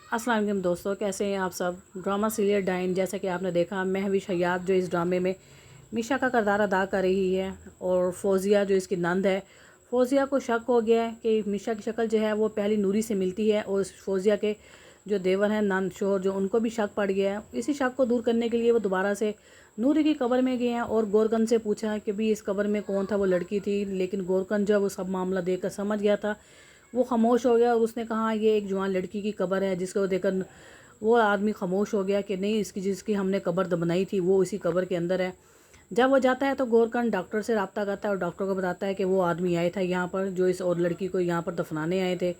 अस्सलाम वालेकुम दोस्तों, कैसे हैं आप सब। ड्रामा सीरियल डाइन, जैसा कि आपने देखा, महविश हयात जो इस ड्रामे में मिशा का किरदार अदा कर रही है और फौजिया जो इसकी नंद है। फौजिया को शक हो गया है कि मिशा की शक्ल जो है वो पहली नूरी से मिलती है और फौजिया के जो देवर हैं नंद शोहर, जो उनको भी शक पड़ गया है। इसी शक को दूर करने के लिए वो दोबारा से नूरी की कब्र में गए हैं और गोरकन से पूछा कि भी इस कब्र में कौन था। वो लड़की थी, लेकिन गोरकन जो वो सब मामला देखकर समझ गया था। वो खामोश हो गया और उसने कहा ये एक जवान लड़की की कब्र है, जिसको देखकर वो आदमी खामोश हो गया कि नहीं, इसकी जिसकी हमने कब्र दबनाई थी वो इसी कब्र के अंदर है। जब वो जाता है तो गोरकन डॉक्टर से रब्ता करता है और डॉक्टर को बताता है कि वो आदमी आए था यहाँ पर, जो इस और लड़की को यहाँ पर दफनाने आए थे।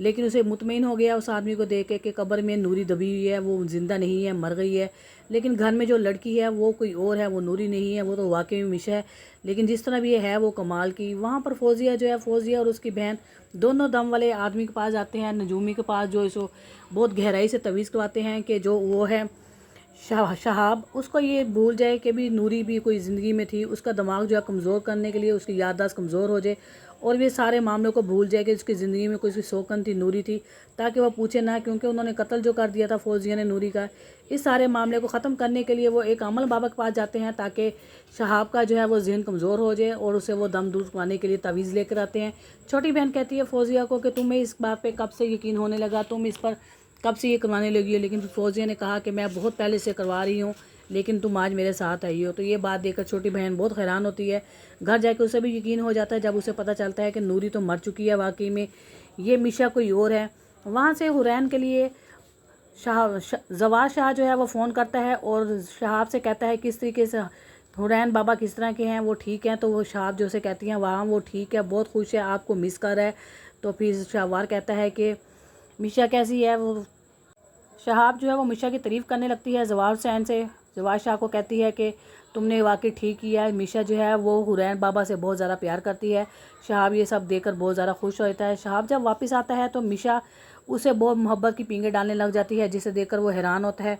लेकिन उसे मुतमईन हो गया उस आदमी को देख के कि कब्र में नूरी दबी हुई है, वो ज़िंदा नहीं है, मर गई है। लेकिन घर में जो लड़की है वो कोई और है, वो नूरी नहीं है, वो तो वाकई में मिशा है। लेकिन जिस तरह भी ये है वो कमाल की। वहाँ पर फौजिया जो है, फौजिया और उसकी बहन दोनों दम वाले आदमी के पास जाते हैं, नजूमी के पास, जो इसको बहुत गहराई से तवीज़ करवाते हैं कि जो वो है शहाब, उसको ये भूल जाए कि भी नूरी भी कोई ज़िंदगी में थी। उसका दिमाग जो है कमज़ोर करने के लिए, उसकी याददाश्त कमज़ोर हो जाए और ये सारे मामलों को भूल जाए कि उसकी ज़िंदगी में कोई सी शौकन थी, नूरी थी, ताकि वह पूछे ना, क्योंकि उन्होंने कत्ल जो कर दिया था फौजिया ने नूरी का। इस सारे मामले को ख़त्म करने के लिए वो एक अमल बाबा के पास जाते हैं, ताकि शहाब का जो है वो जहन कमज़ोर हो जाए और उसे वो दम दूर करवाने के लिए तवीज़ लेकर आते हैं। छोटी बहन कहती है फौजिया को कि तुम्हें इस बात पर कब से यकीन होने लगा, तुम इस पर कब से ये करवाने लगी है। लेकिन फौजिया ने कहा कि मैं बहुत पहले से करवा रही हूँ, लेकिन तुम आज मेरे साथ आई हो। तो ये बात देखकर छोटी बहन बहुत हैरान होती है। घर जाके उसे भी यकीन हो जाता है जब उसे पता चलता है कि नूरी तो मर चुकी है, वाकई में ये मिशा कोई और है। वहाँ से हुरैन के लिए जवार शाह जो है वो फ़ोन करता है और शहाब से कहता है किस तरीके से हुरैन बाबा किस तरह के हैं, वो ठीक हैं। तो वो शहाब जो से कहती हैं वहाँ वो ठीक है, बहुत खुश है, आपको मिस कर रहा है। तो फिर शहवार कहता है कि मिशा कैसी है। वो शहाब जो है वो मिशा की तारीफ़ करने लगती है जवार हुसैन से। जवार शाह को कहती है कि तुमने वाकई ठीक किया है, मिशा जो है वो हुरैन बाबा से बहुत ज़्यादा प्यार करती है। शहाब ये सब देखकर बहुत ज़्यादा खुश होता है। शहाब जब वापस आता है तो मिशा उसे बहुत मोहब्बत की पींगे डालने लग जाती है, जिसे देखकर वो हैरान होता है।